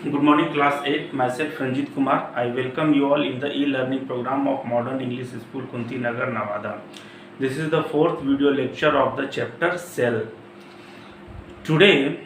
Good morning, class 8. Myself, Ranjit Kumar. I welcome you all in the e-learning program of Modern English School, Kunti Nagar, Nevada. This is the fourth video lecture of the chapter Cell. Today,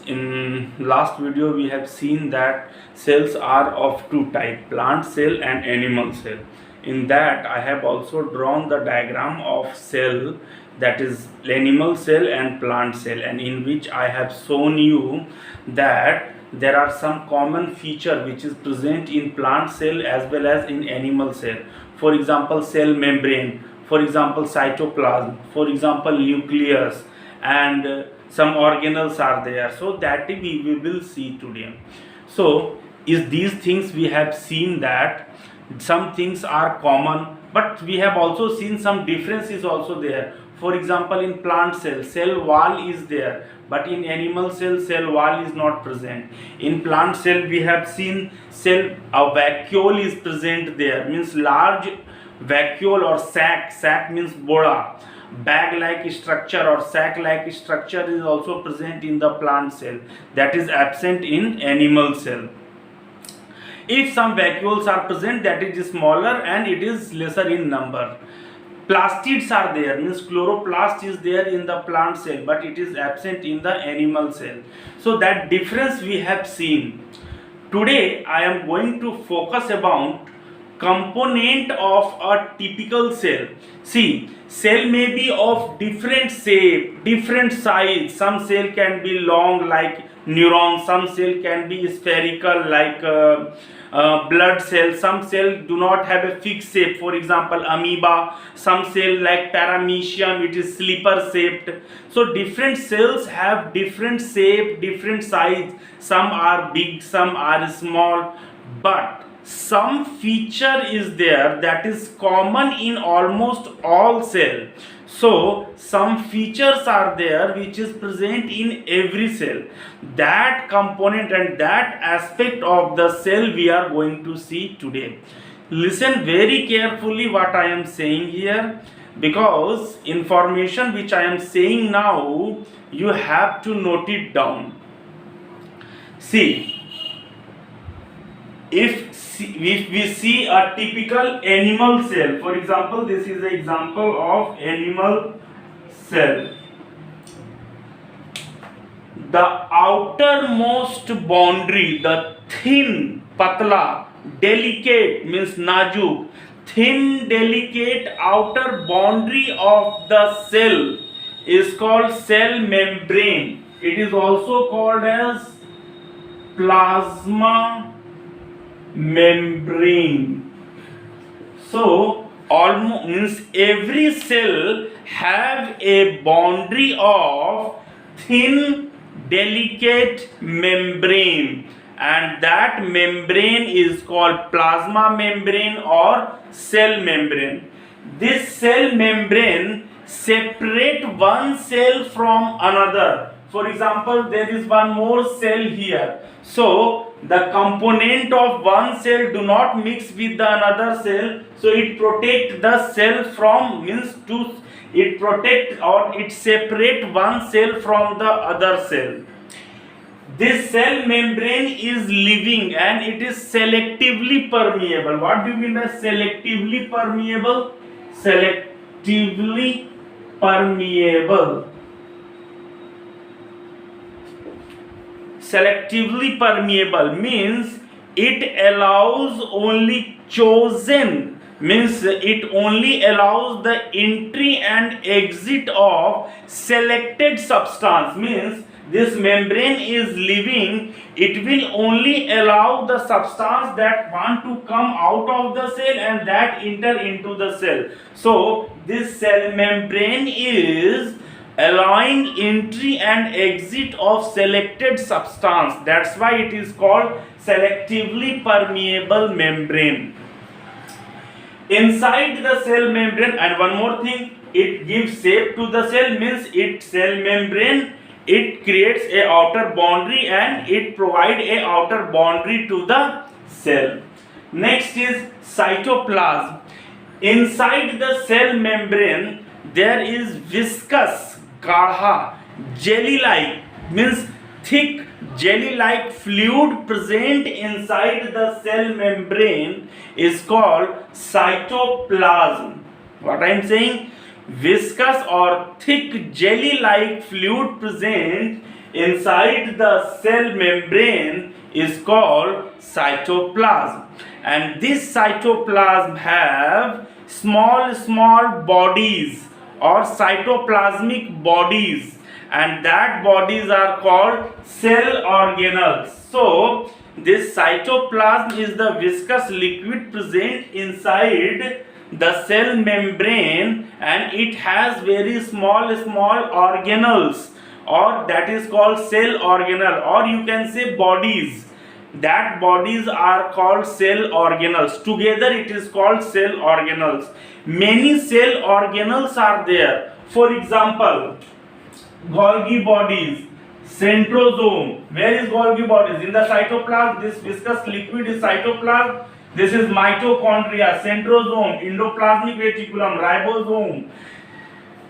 in last video, we have seen that cells are of two types, plant cell and animal cell. In that, I have also drawn the diagram of cell, that is animal cell and plant cell, and in which I have shown you that there are some common feature which is present in plant cell as well as in animal cell. For example, cell membrane, for example, cytoplasm, for example, nucleus, and some organelles are there. So that we will see today. So is these things we have seen that some things are common, but we have also seen some differences also there. For example, in plant cell wall is there, but in animal cell wall is not present. In plant cell we have seen cell a vacuole is present there, means large vacuole or sac means boda, bag like structure or sac like structure is also present in the plant cell, that is absent in animal cell. If some vacuoles are present, that is smaller and it is lesser in number. Plastids are there, means chloroplast is there in the plant cell, but it is absent in the animal cell. So that difference we have seen. Today I am going to focus about component of a typical cell. See, cell may be of different shape, different size. Some cell can be long like neuron, some cell can be spherical like blood cell, some cell do not have a fixed shape, for example amoeba, some cell like paramecium, it is slipper shaped. So different cells have different shape, different size, some are big, some are small, but some feature is there that is common in almost all cell. So some features are there which is present in every cell. That component and that aspect of the cell we are going to see today. Listen very carefully what I am saying here, because information which I am saying now you have to note it down. See, if we see a typical animal cell, for example, this is an example of animal cell. The outermost boundary, the thin, patla, delicate means najuk, thin, delicate outer boundary of the cell is called cell membrane. It is also called as plasma membrane. So almost means every cell have a boundary of thin delicate membrane, and that membrane is called plasma membrane or cell membrane. This cell membrane separate one cell from another. For example, there is one more cell here, so the component of one cell do not mix with the another cell, so it protect the cell from, means to it protect or it separate one cell from the other cell. This cell membrane is living and it is selectively permeable. What do you mean by selectively permeable? Selectively permeable. Selectively permeable means it allows only chosen, means it only allows the entry and exit of selected substance, means this membrane is living, it will only allow the substance that want to come out of the cell and that enter into the cell. So this cell membrane is allowing entry and exit of selected substance. That's why it is called selectively permeable membrane. Inside the cell membrane, and one more thing, it gives shape to the cell, means it cell membrane, it creates a outer boundary and it provide a outer boundary to the cell. Next is cytoplasm. Inside the cell membrane there is viscous, gadha, jelly like, means thick jelly-like fluid present inside the cell membrane is called cytoplasm. What I am saying? Viscous or thick jelly-like fluid present inside the cell membrane is called cytoplasm, and this cytoplasm have small bodies or cytoplasmic bodies, and that bodies are called cell organelles. So this cytoplasm is the viscous liquid present inside the cell membrane, and it has very small organelles, or that is called cell organelle, or you can say bodies. That bodies are called cell organelles. Together it is called cell organelles. Many cell organelles are there. For example, Golgi bodies, centrosome. Where is Golgi bodies? In the cytoplasm. This viscous liquid is cytoplasm. This is mitochondria, centrosome, endoplasmic reticulum, ribosome,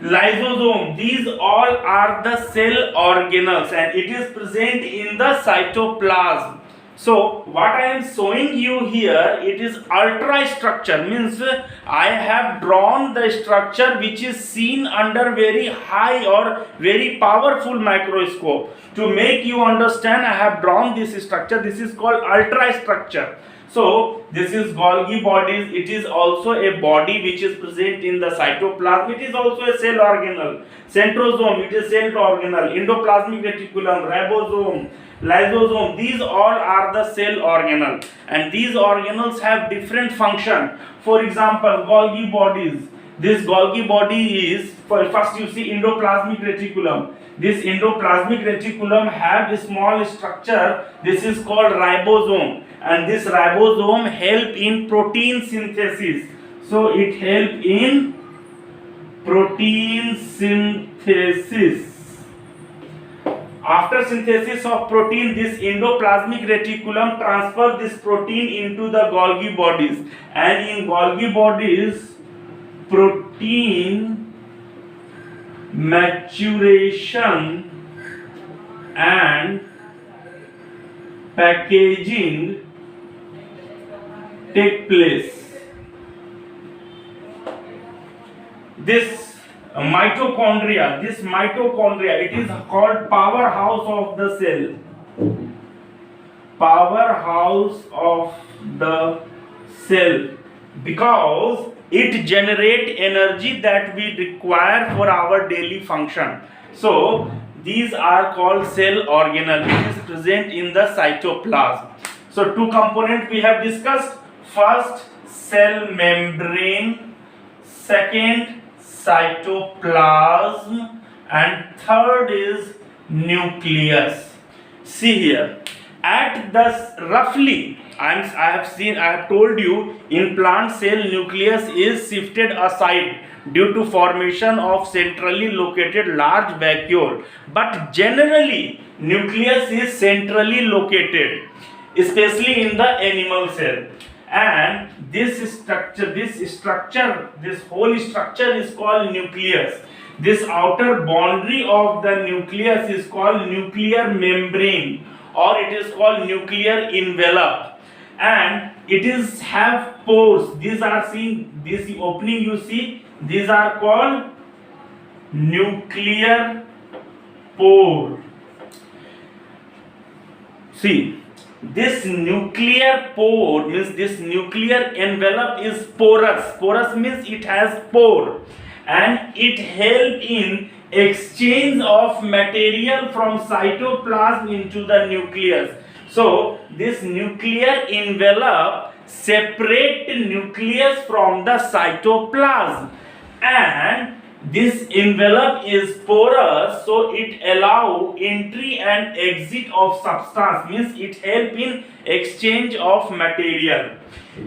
lysosome. These all are the cell organelles, and it is present in the cytoplasm. So what I am showing you here, it is ultrastructure, means I have drawn the structure which is seen under very high or very powerful microscope. To make you understand, I have drawn this structure. This is called ultrastructure. So this is Golgi bodies. It is also a body which is present in the cytoplasm. It is also a cell organelle. Centrosome, it is cell organelle. Endoplasmic reticulum, ribosome, lysosome. These all are the cell organelle, and these organelles have different function. For example, Golgi bodies. This Golgi body is, first you see endoplasmic reticulum. This endoplasmic reticulum have a small structure. This is called ribosome, and this ribosome help in protein synthesis. So it help in protein synthesis. After synthesis of protein, this endoplasmic reticulum transfer this protein into the Golgi bodies, and in Golgi bodies, protein maturation and packaging take place. This mitochondria, it is called powerhouse of the cell. Powerhouse of the cell, because it generate energy that we require for our daily function. So these are called cell organelle, which is present in the cytoplasm. So two components we have discussed. First, cell membrane. Second, cytoplasm. And third is nucleus. See here, at the roughly, I have told you, in plant cell nucleus is shifted aside due to formation of centrally located large vacuole, but generally nucleus is centrally located, especially in the animal cell. And this whole structure is called nucleus. This outer boundary of the nucleus is called nuclear membrane, or it is called nuclear envelope, and it is have pores. These are seen, this opening you see, these are called nuclear pore. See, this nuclear pore means this nuclear envelope is porous. Porous means it has pore, and it help in exchange of material from cytoplasm into the nucleus. So this nuclear envelope separate the nucleus from the cytoplasm, and this envelope is porous, so it allow entry and exit of substance, means it help in exchange of material.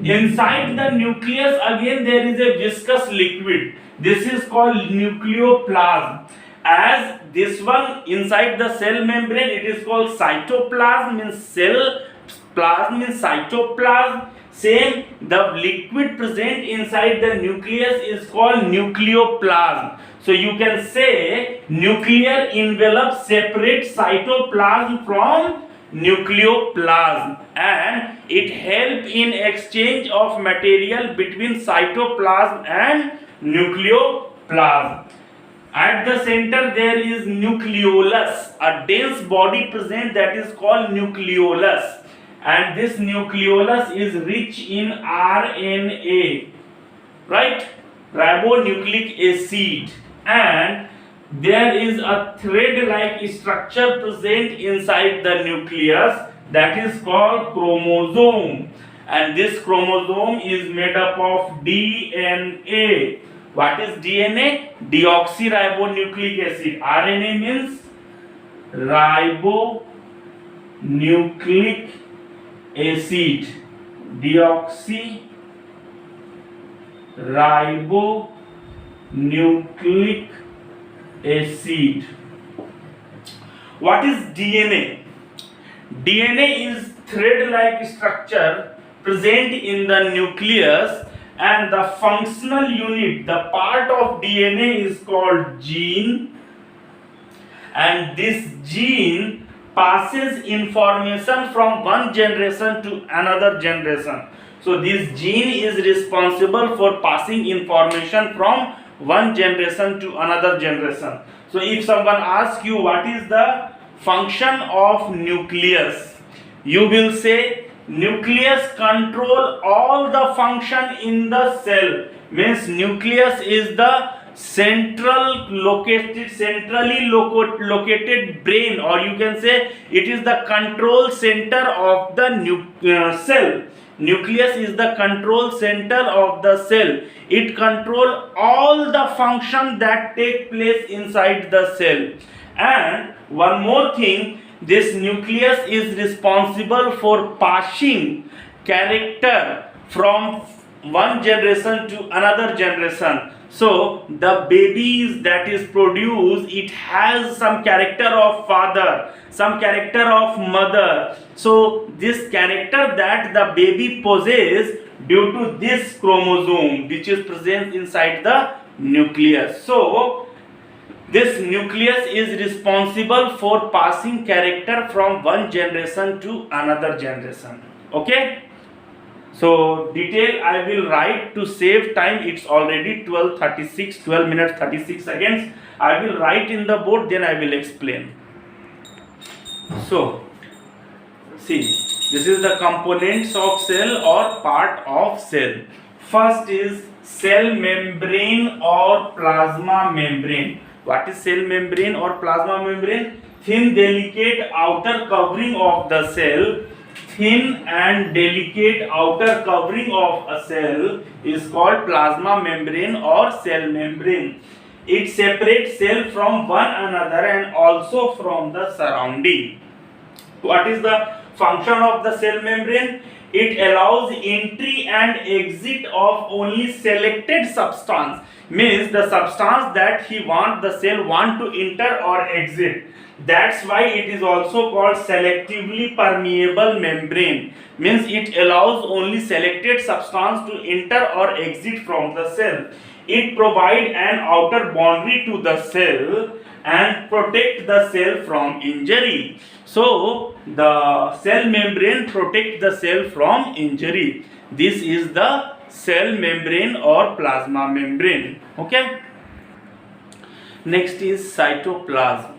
Inside the nucleus again there is a viscous liquid. This is called nucleoplasm. As this one inside the cell membrane, it is called cytoplasm, means cell, plasm means cytoplasm. Same, the liquid present inside the nucleus is called nucleoplasm. So you can say nuclear envelope separates cytoplasm from nucleoplasm, and it help in exchange of material between cytoplasm and nucleoplasm. At the center there is nucleolus, a dense body present that is called nucleolus, and this nucleolus is rich in RNA, right? Ribonucleic acid, and there is a thread-like structure present inside the nucleus that is called chromosome, and this chromosome is made up of DNA. What is DNA? Deoxyribonucleic acid. RNA means ribonucleic acid. Deoxyribonucleic acid. What is DNA? DNA is thread-like structure present in the nucleus, and the functional unit, the part of DNA is called gene, and this gene passes information from one generation to another generation. So this gene is responsible for passing information from one generation to another generation. So if someone asks you what is the function of nucleus, you will say nucleus control all the function in the cell. Means nucleus is the centrally located brain, or you can say it is the control center of the cell. Nucleus is the control center of the cell. It controls all the function that take place inside the cell. And one more thing, this nucleus is responsible for passing character from one generation to another generation. So the babies that is produced, it has some character of father, some character of mother. So this character that the baby possesses due to this chromosome which is present inside the nucleus. So this nucleus is responsible for passing character from one generation to another generation. Okay? So detail I will write to save time. It's already 12 minutes 36 seconds. I will write in the board, then I will explain. So see, this is the components of cell or part of cell. First is cell membrane or plasma membrane. What is cell membrane or plasma membrane? Thin delicate outer covering of the cell. Thin and delicate outer covering of a cell is called plasma membrane or cell membrane. It separates cell from one another and also from the surrounding. What is the function of the cell membrane? It allows entry and exit of only selected substance. Means the substance that the cell want to enter or exit. That's why it is also called selectively permeable membrane. Means it allows only selected substance to enter or exit from the cell. It provides an outer boundary to the cell and protect the cell from injury. So the cell membrane protect the cell from injury. This is the cell membrane or plasma membrane. Okay. Next is cytoplasm.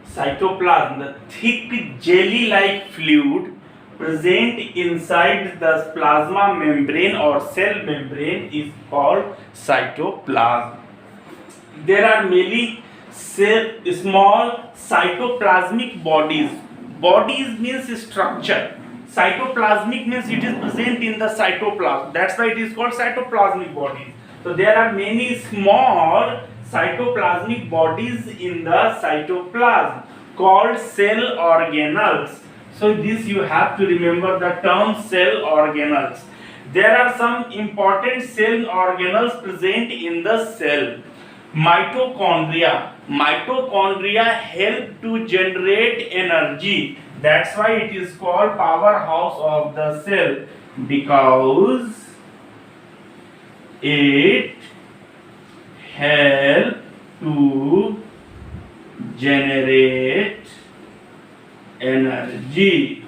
Cytoplasm, the thick jelly-like fluid present inside the plasma membrane or cell membrane is called cytoplasm. There are many small cytoplasmic bodies. Bodies means structure. Cytoplasmic means it is present in the cytoplasm. That's why it is called cytoplasmic bodies. So there are many small cytoplasmic bodies in the cytoplasm called cell organelles. So this you have to remember the term cell organelles. There are some important cell organelles present in the cell. Mitochondria. Mitochondria help to generate energy. That's why it is called powerhouse of the cell. because it help to generate energy.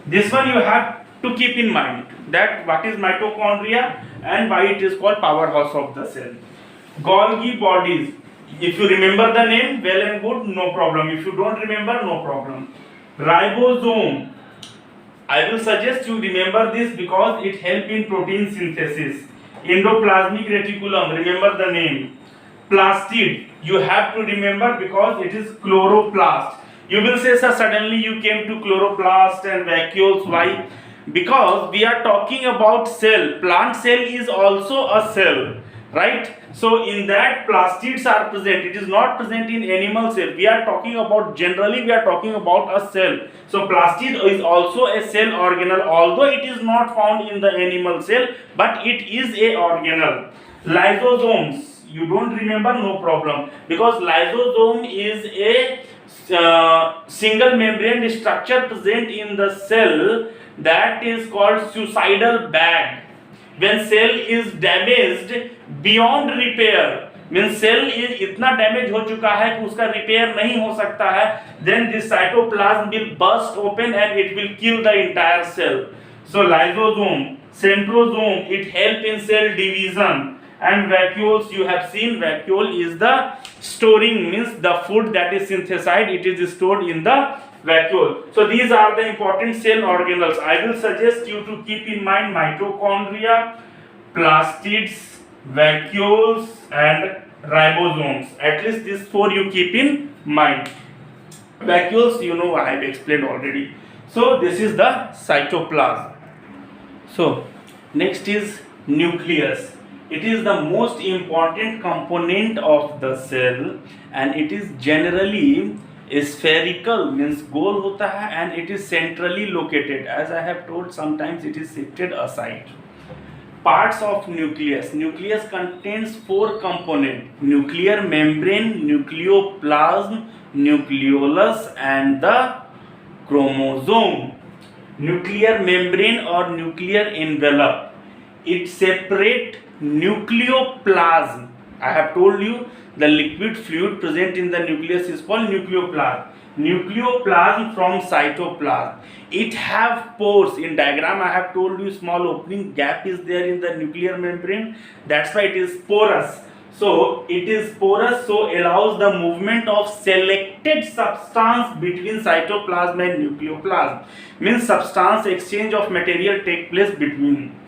This one you have to keep in mind, that what is mitochondria and why it is called powerhouse of the cell. Golgi bodies, if you remember the name, well and good, no problem. If you don't remember, no problem. Ribosome, I will suggest you remember this because it helps in protein synthesis. Endoplasmic reticulum, remember the name. Plastid, you have to remember because it is chloroplast. You will say, sir, suddenly you came to chloroplast and vacuoles. Why? Because we are talking about cell. Plant cell is also a cell, right? So in that plastids are present. It is not present in animal cell. We are talking about, generally we are talking about a cell. So plastid is also a cell organelle, although it is not found in the animal cell, but it is a organelle. Lysosomes, you don't remember, no problem, because lysosome is a single membrane structure present in the cell that is called suicidal bag. When cell is damaged beyond repair, means cell is इतना damage हो चुका है कि उसका repair नहीं हो सकता है, then this cytoplasm will burst open and it will kill the entire cell. So lysosome, centrosome, it help in cell division. And vacuoles, you have seen, vacuole is the storing, means the food that is synthesized, it is stored in the vacuole. So these are the important cell organelles. I will suggest you to keep in mind mitochondria, plastids, vacuoles and ribosomes. At least these four you keep in mind. Vacuoles, you know, I have explained already. So this is the cytoplasm. So next is nucleus. It is the most important component of the cell and it is generally spherical, means गोल होता है, and it is centrally located. As I have told, sometimes it is shifted aside. Parts of nucleus. Nucleus contains four components: nuclear membrane, nucleoplasm, nucleolus and the chromosome. Nuclear membrane or nuclear envelope, it separates nucleoplasm. I have told you the liquid fluid present in the nucleus is called nucleoplasm. Nucleoplasm from cytoplasm. It have pores. In diagram I have told you small opening gap is there in the nuclear membrane. That's why it is porous. So it is porous, so allows the movement of selected substance between cytoplasm and nucleoplasm. Means substance exchange of material take place between.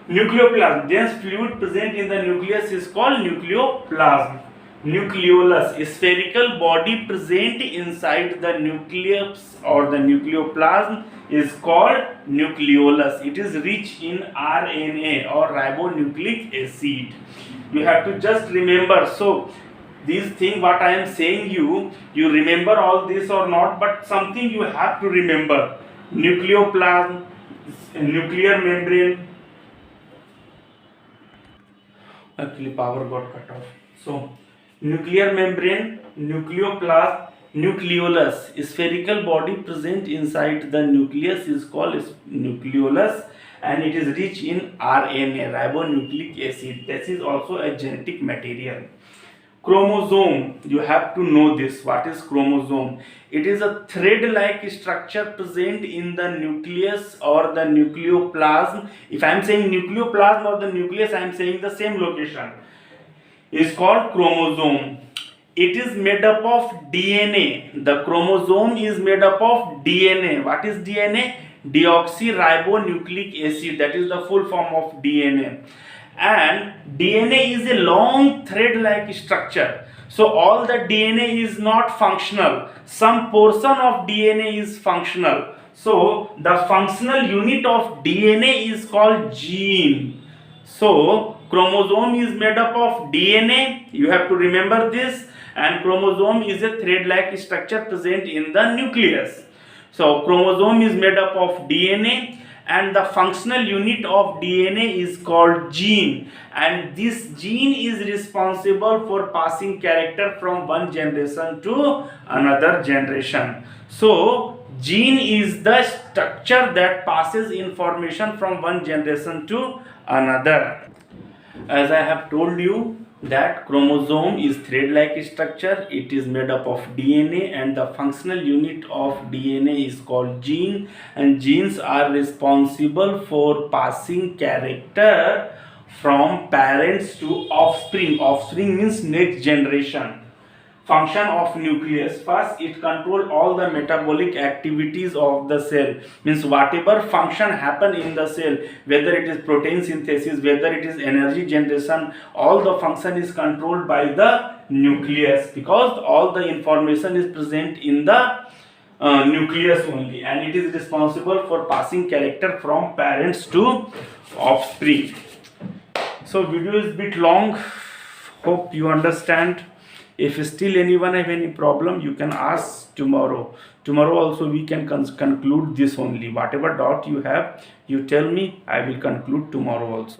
Nucleoplasm, dense fluid present in the nucleus is called nucleoplasm. Nucleolus, spherical body present inside the nucleus or the nucleoplasm is called nucleolus. It is rich in RNA or ribonucleic acid. You have to just remember. So these things what I am saying you remember all this or not, but something you have to remember. Nucleoplasm, nuclear membrane. Actually power got cut off. So nuclear membrane, nucleoplasm, nucleolus, spherical body present inside the nucleus is called nucleolus and it is rich in RNA, ribonucleic acid. This is also a genetic material. Chromosome, you have to know this. What is chromosome? It is a thread-like structure present in the nucleus or the nucleoplasm. If I am saying nucleoplasm or the nucleus, I am saying the same location. It is called chromosome. It is made up of DNA. The chromosome is made up of DNA. What is DNA? Deoxyribonucleic acid. That is the full form of DNA. And DNA is a long thread-like structure. So all the DNA is not functional. Some portion of DNA is functional. So the functional unit of DNA is called gene. So chromosome is made up of DNA. You have to remember this. And chromosome is a thread-like structure present in the nucleus. So chromosome is made up of DNA. And the functional unit of DNA is called gene, and this gene is responsible for passing character from one generation to another generation. So Gene is the structure that passes information from one generation to another. As I have told you that chromosome is thread-like structure. It is made up of DNA, and the functional unit of DNA is called gene, and genes are responsible for passing character from parents to offspring. Offspring means next generation. Function of nucleus: first, it control all the metabolic activities of the cell, means whatever function happen in the cell, whether it is protein synthesis, whether it is energy generation, all the function is controlled by the nucleus, because all the information is present in the nucleus only, and it is responsible for passing character from parents to offspring. So video is bit long, hope you understand. If still anyone have any problem, you can ask tomorrow. Tomorrow also we can conclude this only. Whatever doubt you have, you tell me, I will conclude tomorrow also.